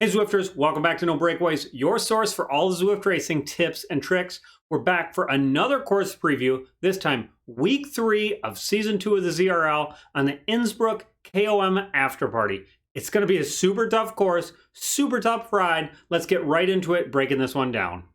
Hey Zwifters, welcome back to No Breakaways, your source for all Zwift racing tips and tricks. We're back for another course preview, this time week 3 of season 2 of the ZRL on the Innsbruck KOM after party. It's going to be a super tough course, super tough ride. Let's get right into it, breaking this one down.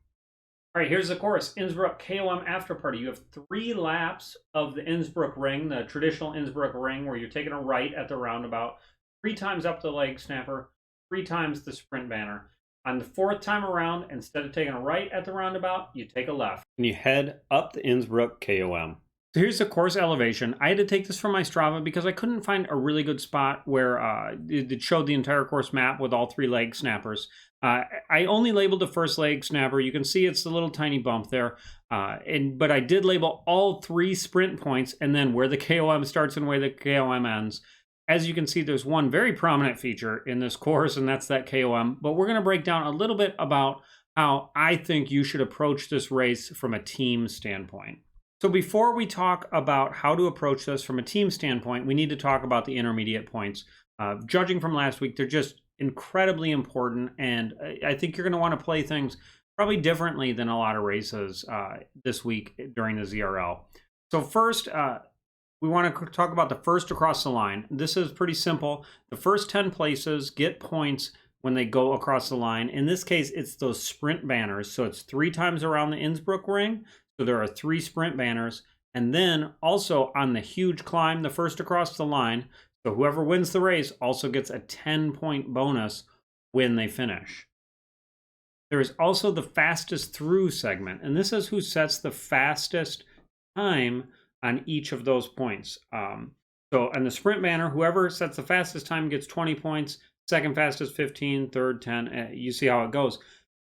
All right, here's the course, Innsbruck KOM after party. You have 3 laps of the Innsbruck ring, the traditional Innsbruck ring, where you're taking a right at the roundabout, 3 times up the leg snapper, 3 times the sprint banner. On the 4th time around, instead of taking a right at the roundabout, you take a left. And you head up the Innsbruck KOM. So here's the course elevation. I had to take this from my Strava because I couldn't find a really good spot where it showed the entire course map with all 3 leg snappers. I only labeled the first leg snapper. You can see it's a little tiny bump there. But I did label all 3 sprint points and then where the KOM starts and where the KOM ends. As you can see, there's one very prominent feature in this course, and that's that KOM. But we're going to break down a little bit about how I think you should approach this race from a team standpoint. So before we talk about how to approach this from a team standpoint, we need to talk about the intermediate points. Judging from last week, they're just incredibly important, and I think you're going to want to play things probably differently than a lot of races this week during the ZRL. So first, we want to talk about the first across the line. This is pretty simple. The first 10 places get points when they go across the line. In this case, it's those sprint banners. So it's 3 times around the Innsbruck ring. So there are 3 sprint banners. And then also on the huge climb, the first across the line. So whoever wins the race also gets a 10-point bonus when they finish. There is also the fastest through segment. And this is who sets the fastest time on each of those points. So on the sprint banner, whoever sets the fastest time gets 20 points, second fastest 15, third 10. You see how it goes.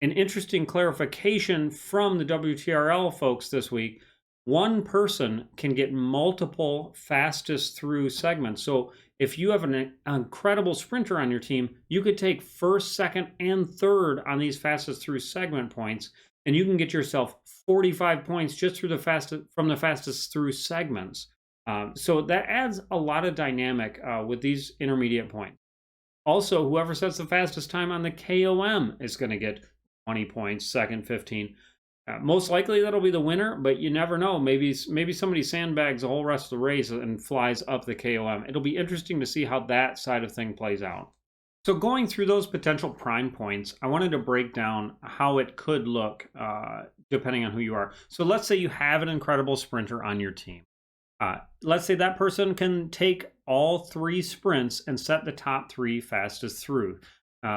An interesting clarification from the WTRL folks this week, one person can get multiple fastest through segments. So if you have an incredible sprinter on your team, you could take first, second, and third on these fastest through segment points, and you can get yourself 45 points just through from the fastest through segments. So that adds a lot of dynamic with these intermediate points. Also, whoever sets the fastest time on the KOM is going to get 20 points, second, 15. Most likely that'll be the winner, but you never know. Maybe somebody sandbags the whole rest of the race and flies up the KOM. It'll be interesting to see how that side of thing plays out. So going through those potential prime points, I wanted to break down how it could look depending on who you are. So let's say you have an incredible sprinter on your team. Let's say that person can take all 3 sprints and set the top 3 fastest through.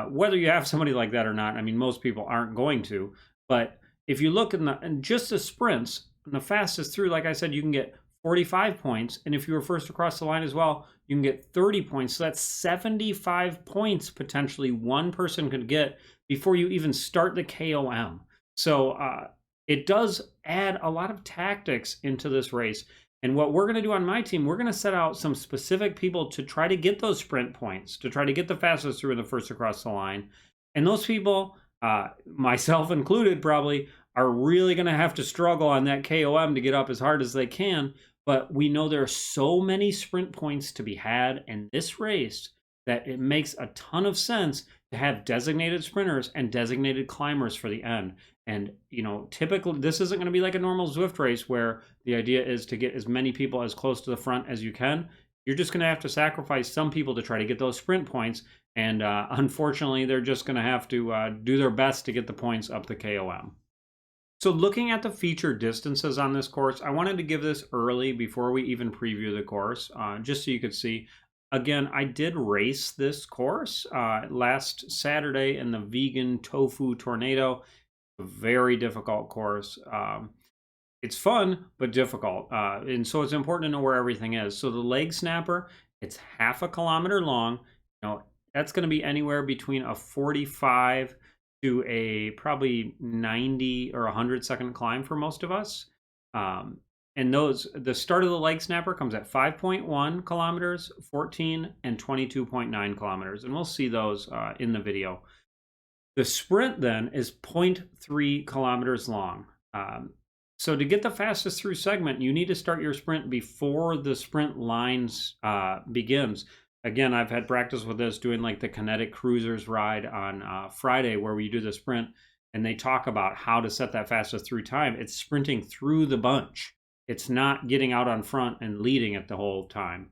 Whether you have somebody like that or not, I mean, most people aren't going to. But if you look in just the sprints, and the fastest through, like I said, you can get 45 points. And if you were first across the line as well, you can get 30 points. So that's 75 points potentially one person could get before you even start the KOM. So it does add a lot of tactics into this race. And what we're going to do on my team, we're going to set out some specific people to try to get those sprint points, to try to get the fastest through in the first across the line. And those people, myself included probably, are really going to have to struggle on that KOM to get up as hard as they can. But we know there are so many sprint points to be had in this race that it makes a ton of sense to have designated sprinters and designated climbers for the end. And, you know, typically this isn't going to be like a normal Zwift race where the idea is to get as many people as close to the front as you can. You're just going to have to sacrifice some people to try to get those sprint points. And unfortunately, they're just going to have to do their best to get the points up the KOM. So looking at the feature distances on this course, I wanted to give this early before we even preview the course, just so you could see. Again, I did race this course last Saturday in the Vegan Tofu Tornado. A very difficult course. It's fun, but difficult. And so it's important to know where everything is. So the leg snapper, it's half a kilometer long. You know, that's going to be anywhere between a 45 to a probably 90 or 100-second climb for most of us. And the start of the leg snapper comes at 5.1 kilometers, 14, and 22.9 kilometers. And we'll see those in the video. The sprint then is 0.3 kilometers long. So to get the fastest through segment, you need to start your sprint before the sprint lines begins. Again, I've had practice with this doing like the Kinetic Cruisers ride on Friday where we do the sprint, and they talk about how to set that fastest through time. It's sprinting through the bunch. It's not getting out on front and leading it the whole time.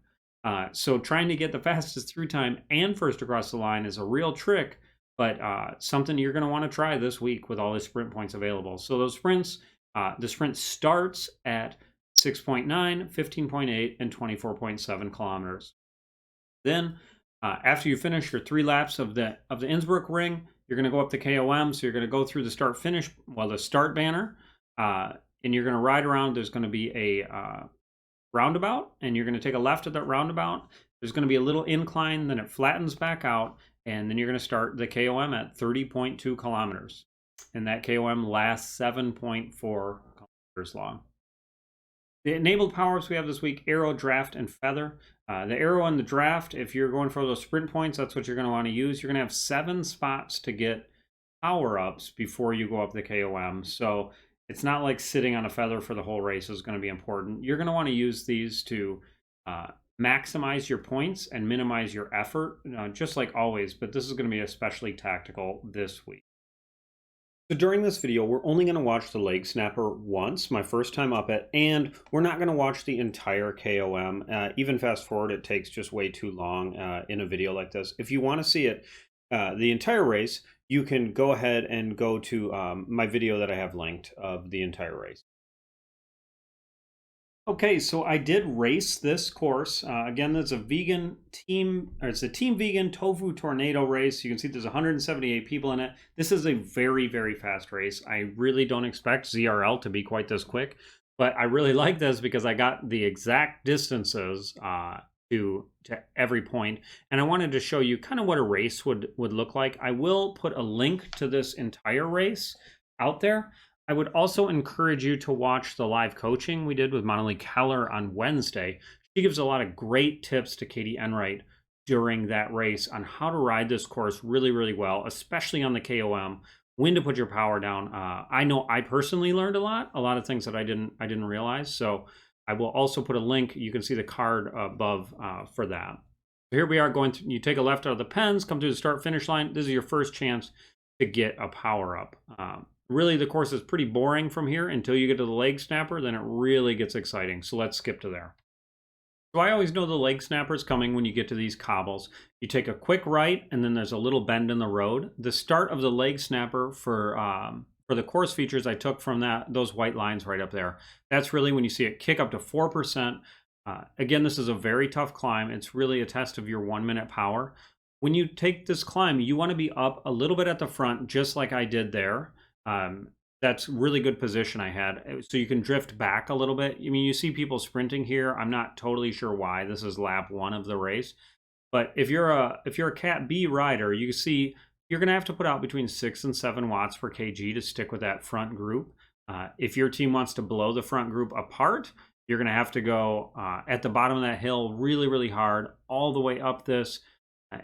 So trying to get the fastest through time and first across the line is a real trick, but something you're going to want to try this week with all the sprint points available. So those sprints, the sprint starts at 6.9, 15.8, and 24.7 kilometers. Then, after you finish your 3 laps of the Innsbruck ring, you're going to go up the KOM. So you're going to go through the the start banner, and you're going to ride around. There's going to be a roundabout, and you're going to take a left at that roundabout. There's going to be a little incline, then it flattens back out, and then you're going to start the KOM at 30.2 kilometers. And that KOM lasts 7.4 kilometers long. The enabled power-ups we have this week: Arrow, Draft, and Feather. The Arrow and the Draft, if you're going for those sprint points, that's what you're going to want to use. You're going to have 7 spots to get power-ups before you go up the KOM. So it's not like sitting on a feather for the whole race is going to be important. You're going to want to use these to maximize your points and minimize your effort, just like always. But this is going to be especially tactical this week. So during this video, we're only going to watch the leg snapper once, my first time up it, and we're not going to watch the entire KOM. Even fast forward, it takes just way too long in a video like this. If you want to see it, the entire race, you can go ahead and go to my video that I have linked of the entire race. Okay, so I did race this course. Again, it's a vegan team, or it's a Team Vegan Tofu Tornado race. You can see there's 178 people in it. This is a very, very fast race. I really don't expect ZRL to be quite this quick, but I really like this because I got the exact distances to every point, and I wanted to show you kind of what a race would look like. I will put a link to this entire race out there. I would also encourage you to watch the live coaching we did with Monali Keller on Wednesday. She gives a lot of great tips to Katie Enright during that race on how to ride this course really, really well, especially on the KOM, when to put your power down. I know I personally learned a lot of things that I didn't realize. So I will also put a link. You can see the card above for that. So here we are going to, you take a left out of the pens, come to the start finish line. This is your first chance to get a power up. Really, the course is pretty boring from here until you get to the leg snapper, then it really gets exciting. So let's skip to there. So I always know the leg snapper is coming when you get to these cobbles. You take a quick right, and then there's a little bend in the road. The start of the leg snapper for the course features I took from those white lines right up there. That's really when you see it kick up to 4%. Again, this is a very tough climb. It's really a test of your 1 minute power. When you take this climb, you want to be up a little bit at the front, just like I did there. That's really good position I had, so you can drift back a little bit. I mean, you see people sprinting here. I'm not totally sure why. This is lap 1 of the race, but if you're a Cat B rider, you see you're going to have to put out between 6 and 7 watts per kg to stick with that front group. If your team wants to blow the front group apart, you're going to have to go at the bottom of that hill really, really hard all the way up this,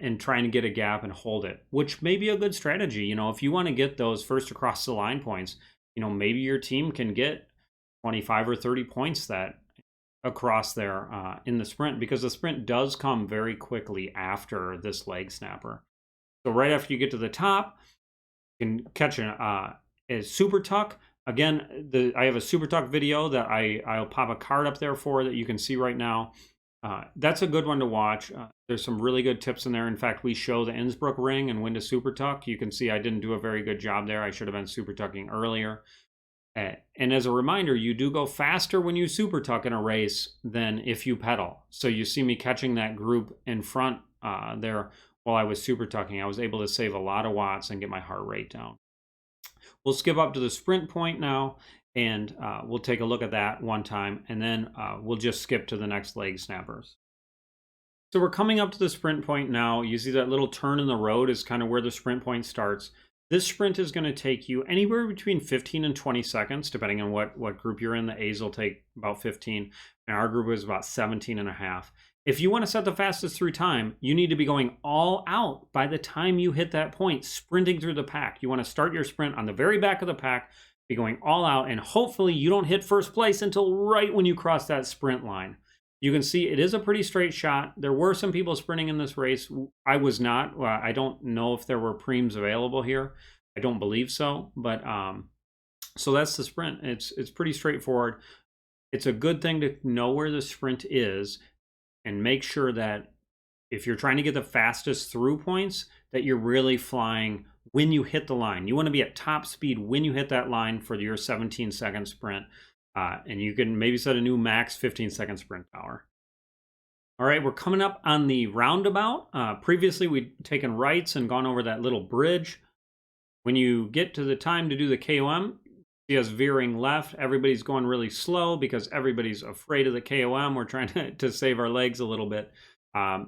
and trying to get a gap and hold it, which may be a good strategy. You know, if you want to get those first across the line points, you know, maybe your team can get 25 or 30 points that across there in the sprint, because the sprint does come very quickly after this leg snapper. So right after you get to the top, you can catch a super tuck. Again, I have a super tuck video that I'll pop a card up there for that you can see right now. That's a good one to watch. There's some really good tips in there. In fact, we show the Innsbruck ring and when to super tuck. You can see I didn't do a very good job there. I should have been super tucking earlier. And as a reminder, you do go faster when you super tuck in a race than if you pedal. So you see me catching that group in front there while I was super tucking. I was able to save a lot of watts and get my heart rate down. We'll skip up to the sprint point now, and we'll take a look at that one time, and then we'll just skip to the next leg snappers. So we're coming up to the sprint point now. You see that little turn in the road is kind of where the sprint point starts. This sprint is going to take you anywhere between 15 and 20 seconds, depending on what group you're in. The A's will take about 15, and our group is about 17 and a half. If you want to set the fastest through time, you need to be going all out by the time you hit that point, sprinting through the pack. You want to start your sprint on the very back of the pack, be going all out, and hopefully you don't hit first place until right when you cross that sprint line. You can see it is a pretty straight shot. There were some people sprinting in this race. I was not. I don't know if there were preems available here. I don't believe so. But so that's the sprint. It's pretty straightforward. It's a good thing to know where the sprint is and make sure that if you're trying to get the fastest through points, that you're really flying when you hit the line. You want to be at top speed when you hit that line for your 17-second sprint. And you can maybe set a new max 15-second sprint power. All right, we're coming up on the roundabout. Previously, we'd taken rights and gone over that little bridge. When you get to the time to do the KOM, see us veering left. Everybody's going really slow because everybody's afraid of the KOM. We're trying to save our legs a little bit.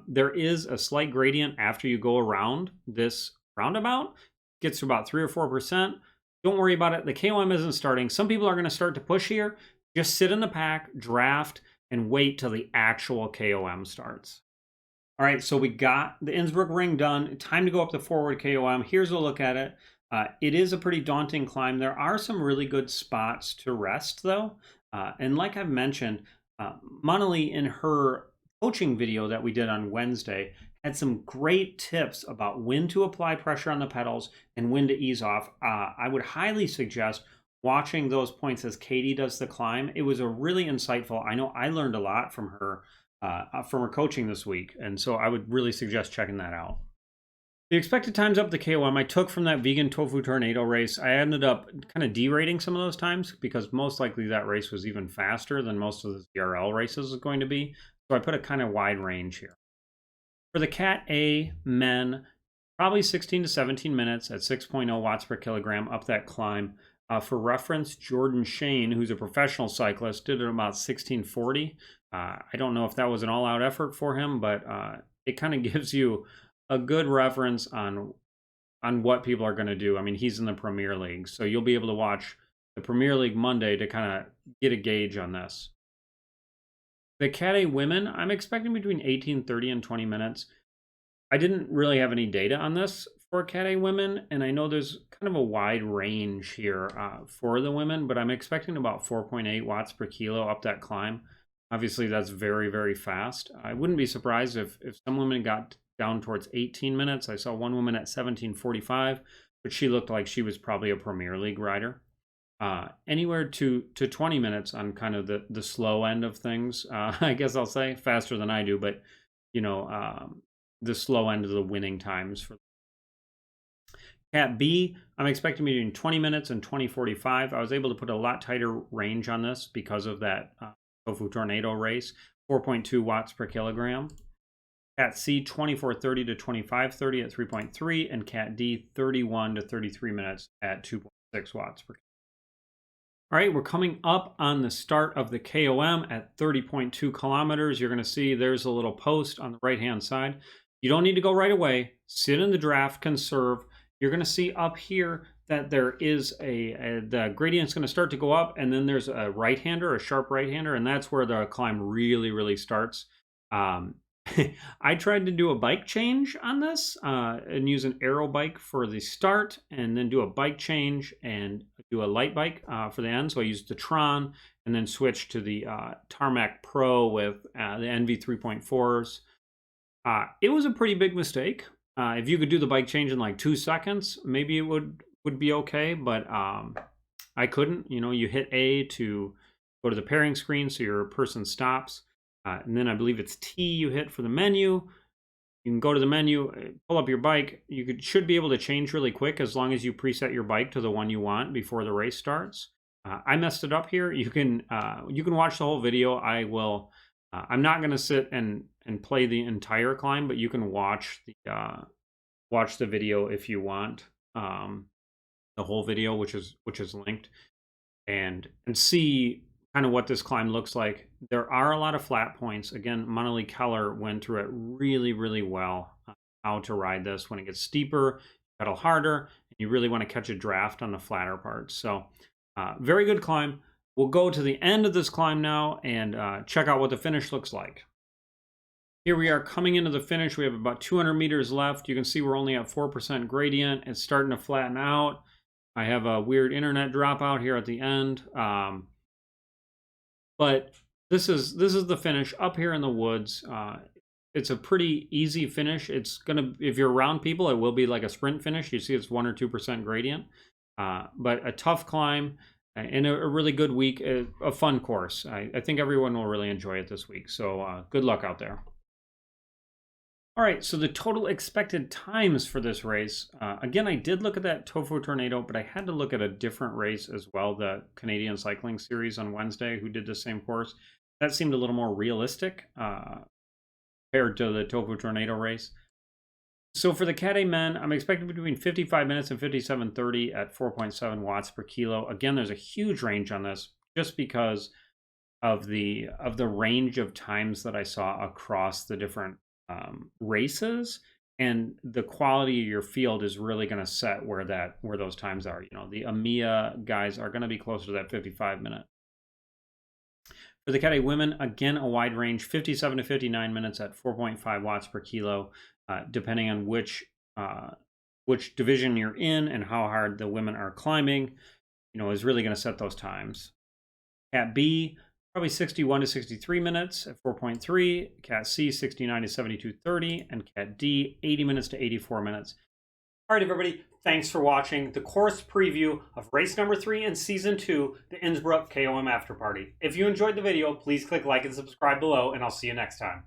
There is a slight gradient after you go around this roundabout. It gets to about 3 or 4%. Don't worry about it. The KOM isn't starting. Some people are going to start to push here. Just sit in the pack, draft, and wait till the actual KOM starts. All right, so we got the Innsbruck ring done. Time to go up the forward KOM. Here's a look at it. It is a pretty daunting climb. There are some really good spots to rest, though. And like I've mentioned, Monali in her coaching video that we did on Wednesday had some great tips about when to apply pressure on the pedals and when to ease off. I would highly suggest watching those points as Katie does the climb. It was a really insightful. I know I learned a lot from her coaching this week, and so I would really suggest checking that out. The expected times up the KOM I took from that vegan tofu tornado race. I ended up kind of derating some of those times because most likely that race was even faster than most of the ZRL races is going to be. So I put a kind of wide range here. For the Cat A men, probably 16 to 17 minutes at 6.0 watts per kilogram up that climb. For reference, Jordan Shane, who's a professional cyclist, did it about 1640. I don't know if that was an all-out effort for him, but it kind of gives you a good reference on what people are going to do. I mean, he's in the Premier League, so you'll be able to watch the Premier League Monday to kind of get a gauge on this. The Cat A women, I'm expecting between 18:30 and 20 minutes. I didn't really have any data on this for Cat A women, and I know there's kind of a wide range here for the women, but I'm expecting about 4.8 watts per kilo up that climb. Obviously, that's very, very fast. I wouldn't be surprised if some women got down towards 18 minutes. I saw one woman at 17:45, but she looked like she was probably a Premier League rider. Anywhere to 20 minutes on kind of the slow end of things. I guess I'll say faster than I do, but you know, the slow end of the winning times for Cat B. I'm expecting between 20 minutes and 20:45. I was able to put a lot tighter range on this because of that tofu tornado race. 4.2 watts per kilogram. Cat C 24:30 to 25:30 at 3.3, and Cat D 31 to 33 minutes at 2.6 watts per kilogram. All right, we're coming up on the start of the KOM at 30.2 kilometers. You're going to see there's a little post on the right-hand side. You don't need to go right away. Sit in the draft, conserve. You're going to see up here that there is the gradient's going to start to go up, and then there's a right-hander, a sharp right-hander, and that's where the climb really, really starts. I tried to do a bike change on this and use an aero bike for the start, and then do a bike change and do a light bike for the end. So I used the Tron and then switched to the Tarmac Pro with the NV 3.4s. It was a pretty big mistake. If you could do the bike change in like 2 seconds, maybe it would be okay, but I couldn't. You know, you hit A to go to the pairing screen so your person stops. And then I believe it's T you hit for the menu. You can go to the menu, pull up your bike. You should be able to change really quick as long as you preset your bike to the one you want before the race starts. I messed it up here. You can watch the whole video. I will. I'm not going to sit and play the entire climb, but you can watch the video if you want, the whole video, which is linked, and see kind of what this climb looks like. There are a lot of flat points. Again, Monali Keller went through it really, really well, how to ride this. When it gets steeper, pedal harder, and you really want to catch a draft on the flatter parts. So very good climb. We'll go to the end of this climb now and check out what the finish looks like. Here we are coming into the finish. We have about 200 meters left. You can see we're only at 4% gradient. It's starting to flatten out. I have a weird internet dropout here at the end. But this is the finish up here in the woods. It's a pretty easy finish. It's gonna, if you're around people, it will be like a sprint finish. You see, it's 1 or 2% gradient, but a tough climb and a really good week, a fun course. I think everyone will really enjoy it this week. So good luck out there. All right, so the total expected times for this race. Again, I did look at that Tofu Tornado, but I had to look at a different race as well, the Canadian Cycling Series on Wednesday, who did the same course. That seemed a little more realistic compared to the Tofu Tornado race. So for the Cat A men, I'm expecting between 55 minutes and 57:30 at 4.7 watts per kilo. Again, there's a huge range on this just because of the range of times that I saw across the different races, and the quality of your field is really going to set where those times are. You know, the EMEA guys are going to be closer to that 55-minute. For the Cat A women, again, a wide range, 57 to 59 minutes at 4.5 watts per kilo, depending on which division you're in and how hard the women are climbing, you know, is really going to set those times. Cat B, probably 61 to 63 minutes at 4.3, Cat C 69 to 72:30, and Cat D 80 minutes to 84 minutes. All right, everybody, thanks for watching the course preview of race number 3 in season 2, the Innsbruck KOM After Party. If you enjoyed the video, please click like and subscribe below, and I'll see you next time.